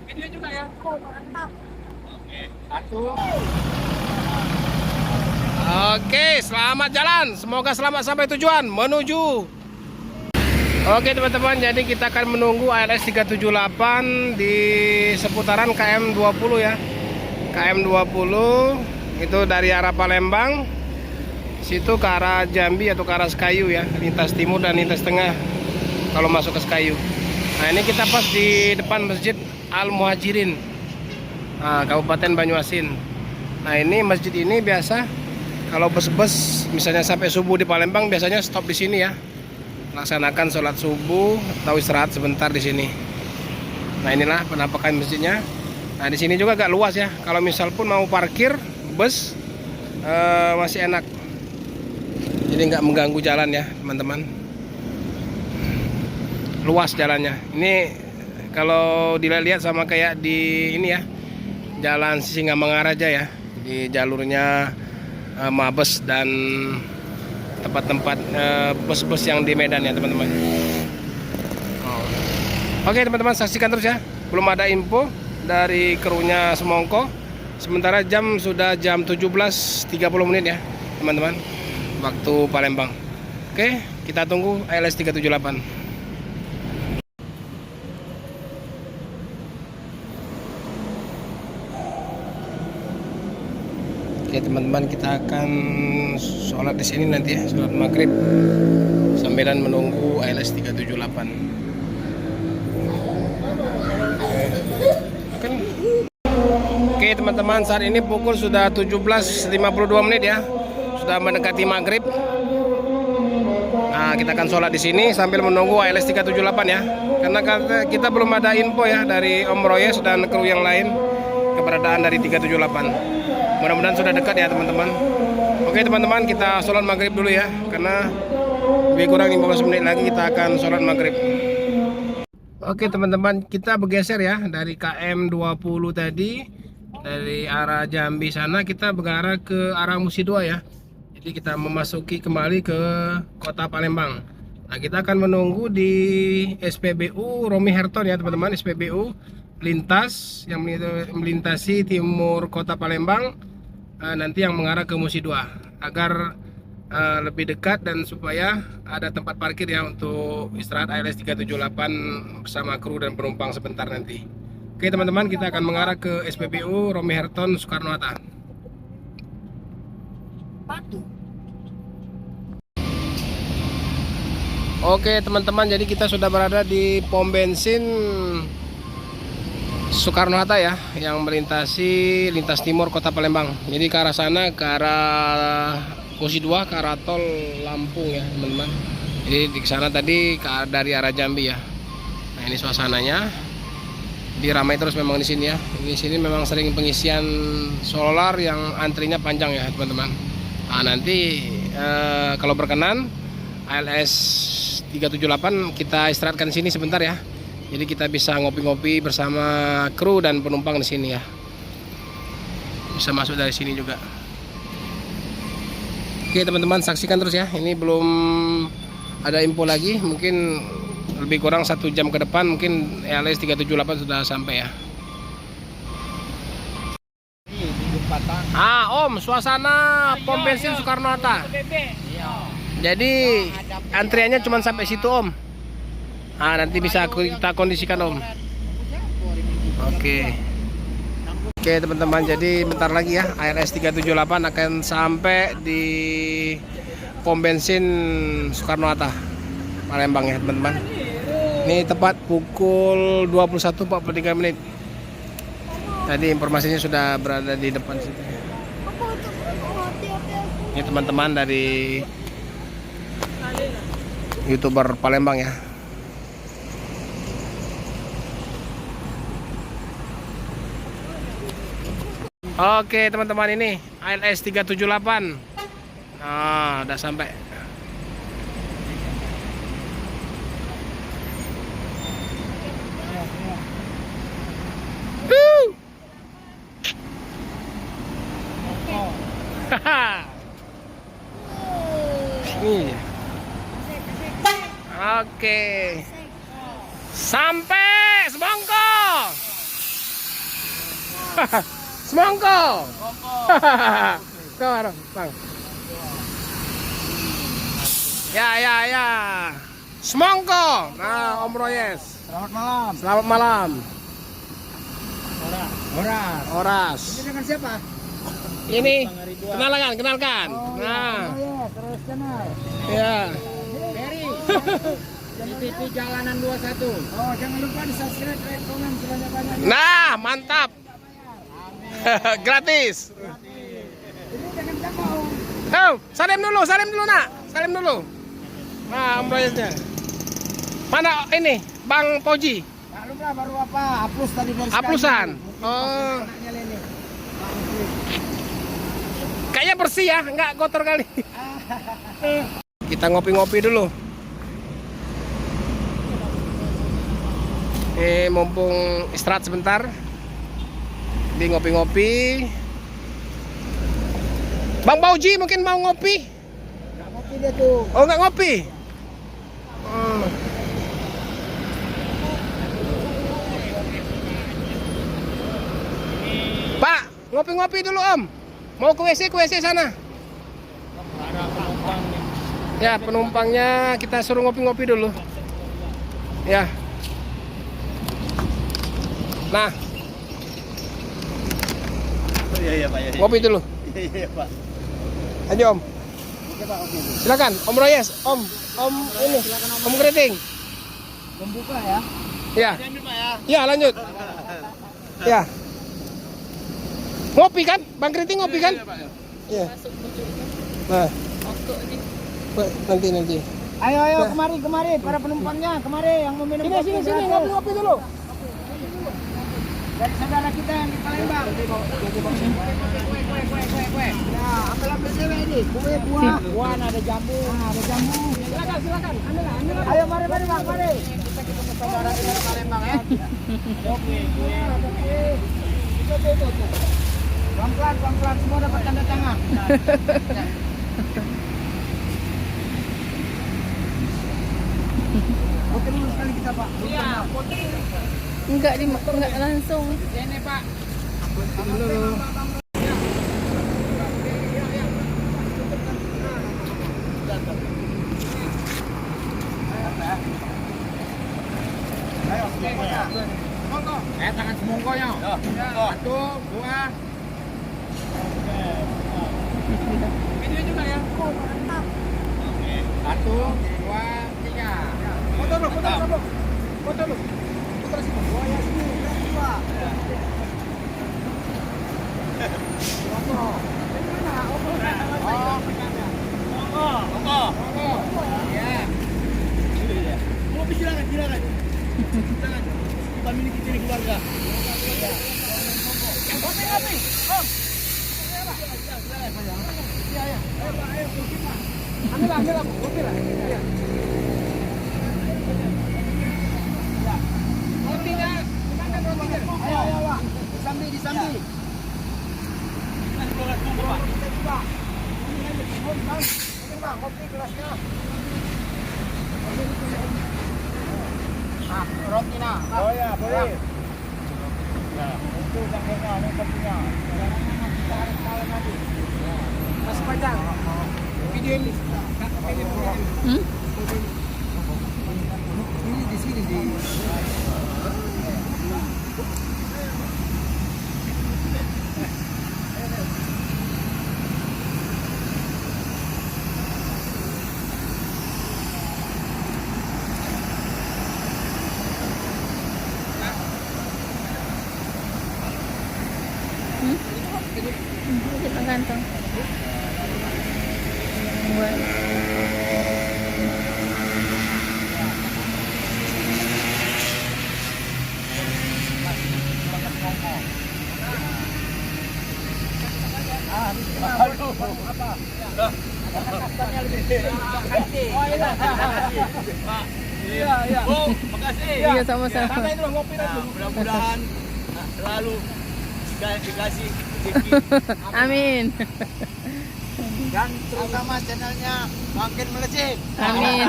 Video juga ya. Mantap. Oke, satu. Oke, selamat jalan. Semoga selamat sampai tujuan menuju. Oke teman-teman, jadi kita akan menunggu ALS 378 di seputaran KM 20 ya. KM 20 itu dari arah Palembang situ ke arah Jambi atau ke arah Sekayu ya, lintas timur dan lintas tengah kalau masuk ke Sekayu. Nah, ini kita pas di depan Masjid Al Muhajirin, Kabupaten Banyuasin. Nah, ini masjid ini biasa kalau bus-bus misalnya sampai subuh di Palembang biasanya stop di sini ya. Laksanakan sholat subuh atau istirahat sebentar di sini. Nah, inilah penampakan masjidnya. Nah, di sini juga agak luas ya. Kalau misal pun mau parkir bus masih enak. Jadi nggak mengganggu jalan ya, teman-teman. Luas jalannya. Ini kalau dilihat sama kayak di ini ya, Jalan Sisingamangaraja ya. Di jalurnya Mabes dan tempat-tempat bus-bus yang di Medan ya teman-teman. Oke teman-teman, saksikan terus ya. Belum ada info dari krunya Semongko. Sementara jam sudah jam 17.30 menit ya teman-teman, waktu Palembang. Oke, kita tunggu ALS 378. Oke teman-teman, kita akan sholat di sini nanti ya, sholat maghrib sambilan menunggu ALS 378. Oke teman-teman, saat ini pukul sudah 17.52 menit ya, sudah mendekati maghrib. Nah, kita akan sholat di sini sambil menunggu ALS 378 ya, karena kita belum ada info ya dari Om Royes dan kru yang lain keberadaan dari 378. Mudah-mudahan sudah dekat ya teman-teman. Oke teman-teman, kita sholat maghrib dulu ya, karena lebih kurang 15 menit lagi kita akan sholat maghrib. Oke teman-teman, kita bergeser ya dari KM 20 tadi, dari arah Jambi sana kita berarah ke arah Musi 2 ya. Jadi kita memasuki kembali ke kota Palembang. Nah, kita akan menunggu di SPBU Romi Herton ya teman-teman. SPBU lintas yang melintasi timur kota Palembang, nanti yang mengarah ke Musi 2 agar lebih dekat dan supaya ada tempat parkir ya untuk istirahat ALS 378 bersama kru dan penumpang sebentar nanti. Oke teman-teman, kita akan mengarah ke SPBU Romi Herton Soekarno-Hatta. Oke teman-teman, jadi kita sudah berada di pom bensin Soekarno-Hatta ya, yang melintasi lintas timur kota Palembang. Jadi ke arah sana, ke arah Musi 2, ke arah tol Lampung ya teman-teman. Jadi di sana tadi dari arah Jambi ya. Nah, ini suasananya. Diramai terus memang di sini ya. Di sini memang sering pengisian solar yang antrinya panjang ya teman-teman. Nah, nanti kalau berkenan ALS 378 kita istirahatkan sini sebentar ya. Jadi kita bisa ngopi-ngopi bersama kru dan penumpang di sini ya. Bisa masuk dari sini juga. Oke teman-teman, saksikan terus ya. Ini belum ada info lagi. Mungkin lebih kurang 1 jam ke depan mungkin ALS 378 sudah sampai ya. Om, suasana pom bensin Soekarno-Hatta. Jadi antriannya cuma sampai situ Om. Nanti bisa kita kondisikan Om. Oke teman-teman, jadi bentar lagi ya ALS 378 akan sampai di pom bensin Soekarno-Hatta Palembang ya teman-teman. Ini tepat pukul 21.43 menit. Tadi informasinya sudah berada di depan situ. Ini teman-teman dari YouTuber Palembang ya. Oke teman-teman, ini ALS 378. Nah, udah sampai. Oke. Sampai semongko. Semongko. Kau Bang. Ya. Semongko. Nah, Om Royes. Selamat malam. Selamat malam. Oras. Oras. Ini dengan siapa? Ini kenalkan. Nah, Terus kenal. ya. Ferry. Di TV Jalanan 21. Oh, jangan lupa di subscribe, like, komen sebanyak-banyaknya. Nah, mantap. Gratis. Ini dengan siapa, Om? Oh, salim dulu nak. Salim dulu. Nah, Om Royesnya. Mana ini, Bang Poji? Maklum lah baru apa? Hapus tadi dari Haplusan. sekali. Oh, Anaknya Lele. kayaknya bersih ya, nggak kotor kali. Kita ngopi-ngopi dulu. Mumpung istirahat sebentar. Di ngopi-ngopi. Bang Pauji mungkin mau ngopi? Nggak ngopi dia tuh. Oh, nggak ngopi? Oh. Pak, ngopi-ngopi dulu Om. Mau ke WC sana. Ya, penumpangnya kita suruh ngopi-ngopi dulu. Ya. Nah, Iya, Pak. ngopi dulu. Iya, Pak. Ayo Om. Oke, Pak, oke. Silakan, Om Royes, Om ini, Om Keriting. Membuka ya. Ya. Ambil, Pak ya. Ya, lanjut. Ya. Ngopi kan? Bang Keriting ngopi kan? Iya. Nah. Nanti. Ayo kemari para penumpangnya, kemari yang mau minum kopi. Sini ngopi dulu. Dari saudara kita yang di Palembang. Kue. Ya, ambil cewek ini. Kue buah. Buah ada jambu. Silakan. Ambil. Ayo mari Bang, mari. Kita ketemu saudara kita di Palembang ya. Oke. Itu. Pelan-pelan semua dapat tanda tangan. Oke dulu sekali kita, Pak. Iya, Enggak langsung. ini, Pak. Ayo, semongko. Tangan semongkonya. Satu, dua. Video juga ya. Satu, dua, tiga. Foto dulu. Putar sini. Buaya sini. Dua. Ya. Ngopi silakan. Kita miliki ciri keluarga. Ngopi. Om. Iya. Ayo, ambil, kopi lah. Iya. Rotinya, dimakan rotinya. Ayo, Pak. Disambi. Bang, kopi gelasnya. Nah, rotinya. Oh ya, boleh. Ya, itu sambalnya, ini kopinya. Mas Padang. Video ini. Ini di sini di. Di kantong. Buat. Iya. Oh, makasih. Iya, sama-sama. Mudah-mudahan selalu dikasih rezeki. Amin. Dan terutama channelnya makin melejit. Amin.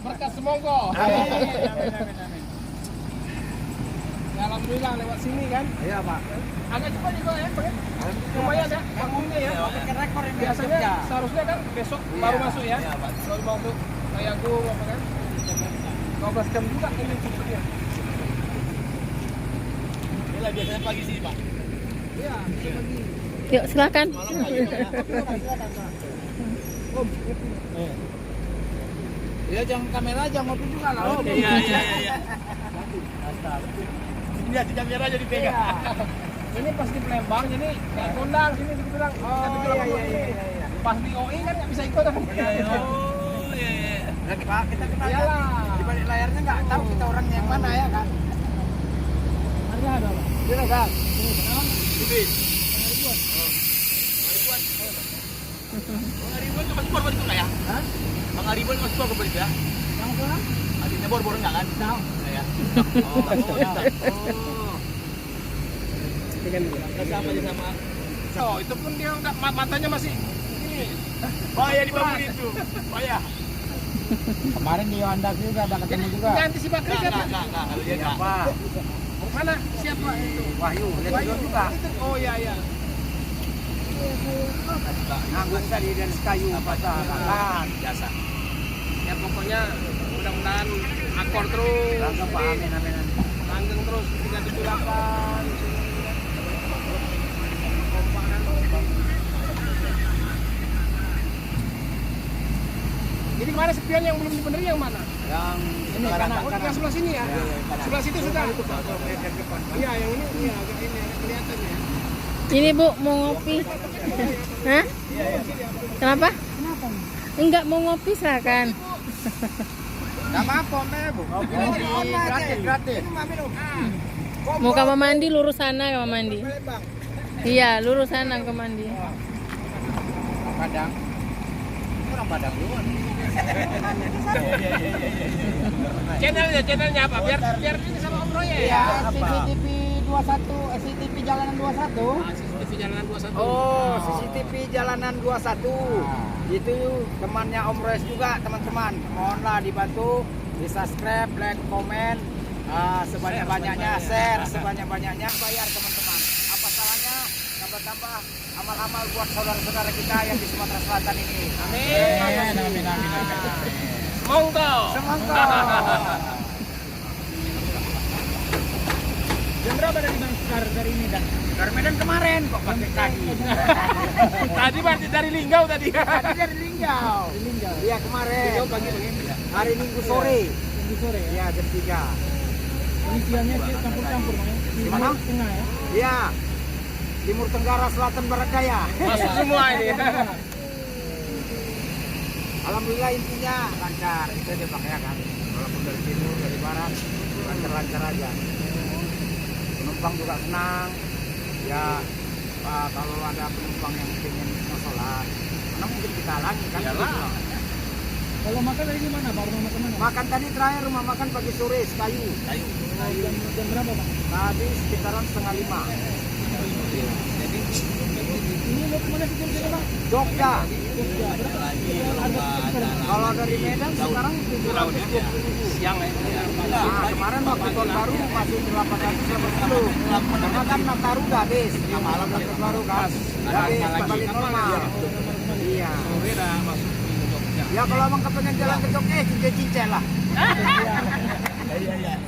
Berkas semongko. Amin. alhamdulillah lewat sini kan. Iya, Pak. Agak cepat juga ya, Pak. Lumayan ya, bangunnya ya. Bikin rekor ini Biasanya seharusnya kan besok baru masuk ya. Iya, Pak. Baru masuk kayak gue apa kan. 12 jam juga ini cepetnya. Ini lah biasanya pagi sini, Pak. Iya, pagi. Yuk silakan. Iya, jangan kamera aja, ngopi juga lah. Oh, Iya. Ini di kamera aja dipegang. Ini pas di Palembang, jadi kayak kondang sini dibilang. Iya. Pas di OI kan nggak bisa ikut. Lagi Pak, kita kenal Iyalah. di balik layarnya nggak tahu kita orang yang mana ya kan? Ada Pak. Iya kan? Ini. Ribuan itu masih bor-bor itu nggak ya? Hah? Bang Ribuan masih bor-bor itu ya? Yang mana? Adiknya bor-bor nggak kan? Tahu. Nggak ya? Sama aja sama. Oh, itu pun dia udah matanya masih ini. Oh ya di bangun itu. Oh ya. Kemarin di Yohandak juga ada ketemu juga. Ganti si Bakri kan? Enggak. Kalau dia enggak. Apa? Mana? Siapa itu? Wahyu, lihat juga. Oh iya. Nganggur tadi dari kayu apa kan biasa. Ya pokoknya mudah-mudahan akor terus. Langgeng Pak, amin. Langgeng terus 378. Jadi kemarin sepion yang belum dibenerin yang mana? Yang ini Oh, yang sebelah sini ya? kanan. Sebelah situ sudah. Iya, yang ini iya agak ini agak kelihatan ya. Ini Bu mau ngopi. Hah? Kenapa? Enggak mau ngopi silakan. Enggak apa-apa, Bu. Gratis. Mau kamar mandi lurus sana kamar mandi. Iya, lurus sana kamar mandi. Padang. Orang Padang duluan. Channelnya apa? Biar ini sama Om Roy ya. Iya, CCTV 21, CCTV Jalanan 21. CCTV Jalanan 21. Oh, CCTV Jalanan 21. Itu temannya Om Royes juga, teman-teman. Mohonlah dibantu, di-subscribe, like, komen, sebanyak-banyaknya, share sebanyak-banyaknya, bayar teman-teman. Apa salahnya? Tambah-tambah amal-amal buat saudara-saudara kita yang di Sumatera Selatan ini. Amin. Monggo. Semoga. Jam berapa dari Bang Sekar dari Medan? Dari Medan kemarin kok pakai tadi. Tadi berarti dari Linggau tadi. Tadi dari Linggau. Iya kemarin. Hari Minggu sore. Iya jam 3. Ini siangnya campur-campur Bang. Di mana? Tengah ya. Iya. Timur Tenggara, Selatan, Barat Daya. Masuk semua ini. Alhamdulillah intinya lancar. Itu aja Bang ya kan. Walaupun dari timur, dari barat, lancar-lancar aja. Penumpang juga senang. Ya Pak, kalau ada penumpang yang ingin mau sholat, mana mungkin kita lagi kan? Iyalah. Kalau makan dari mana? Baru makan mana? Makan tadi terakhir rumah makan pagi sore Sekayu. Jam berapa Bang? Tadi sekitaran 4:30. Ini mau kemana sih jam Bang? Jogja. Kalau dari Medan sekarang 720.000. Siang ya. Nah, kemarin waktu tahun baru masih 880. Karena kan Nataru udah habis. Malam tahun baru kan. Habis balik normal. Iya. Beda masuk Jogja. Ya kalau emang kepengen jalan ke Jogja, cincin lah.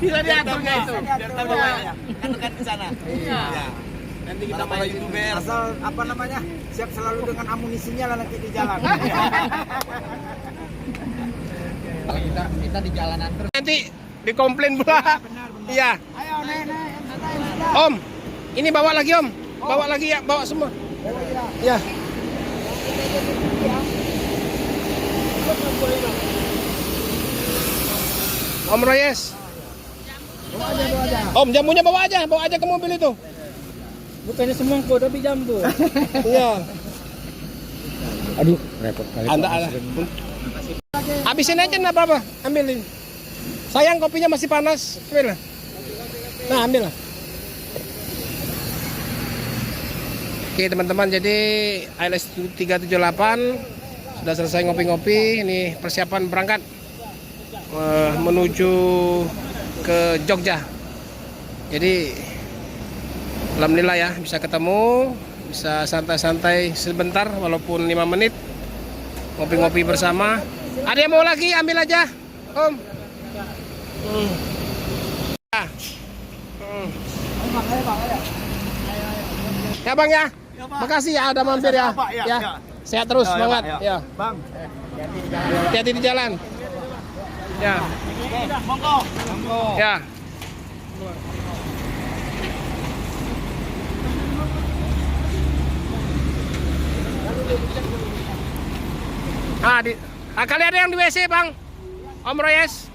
Bisa diaturnya itu. Biar tahu ya. Kan di sana. Iya. Nanti kita Para YouTuber. Asal apa namanya? Siap selalu dengan amunisinya lah nanti di jalan. Kita di jalanan terus. Nanti dikomplain pula. Iya. Ayo naik. Om, ini bawa lagi Om. Bawa lagi ya, bawa semua. Ya. Om Royes. Om, jamunya bawa aja ke mobil itu. Bukannya semangkuk tapi jambu. Iya. Aduh, repot kali. Ada. Habisin aja enggak apa-apa. Ambilin. Sayang kopinya masih panas. Ambil lah. Nah, ambil lah. Oke teman-teman, jadi ALS 378 sudah selesai ngopi-ngopi. Ini persiapan berangkat menuju ke Jogja. Jadi alhamdulillah ya bisa ketemu, bisa santai-santai sebentar walaupun 5 menit. Ngopi-ngopi bersama. Ada yang mau lagi ambil aja, Om. Ya Bang ya. Makasih ya ada mampir ya. Ya. Sehat terus, semangat. Ya. Bang. Hati-hati di jalan. Ya. Monggo. Ya. Kali ada yang di WC Bang, Om Royes.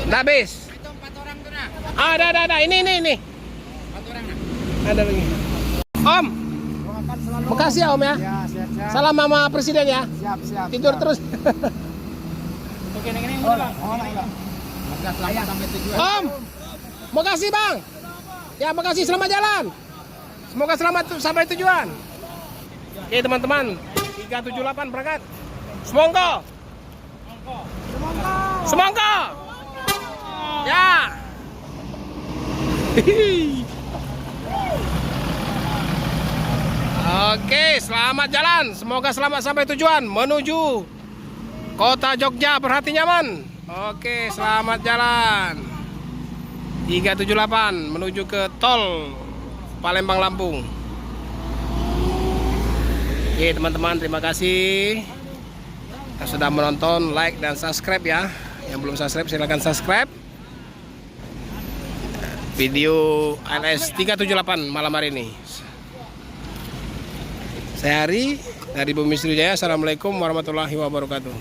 Udah habis. Ada. Ini. Ada lagi. Om. Makasih ya Om ya. Ya, siap-siap. Salam mama presiden ya. Siap. Tidur terus. Oke, ini Semoga selamat sampai tujuan. Om. Makasih Bang. Ya makasih, selamat jalan. Semoga selamat sampai tujuan. Oke teman-teman, 378 berangkat. Semongko. Semongko. Ya. Oke, selamat jalan. Semoga selamat sampai tujuan menuju Kota Jogja berhati nyaman. Oke, selamat jalan. 378 menuju ke tol Palembang Lampung. Oke, teman-teman, terima kasih yang sudah menonton, like dan subscribe ya. Yang belum subscribe silahkan subscribe. Video LS 378 malam hari ini. Saya Hari dari Bumi Sriwijaya. Assalamualaikum warahmatullahi wabarakatuh.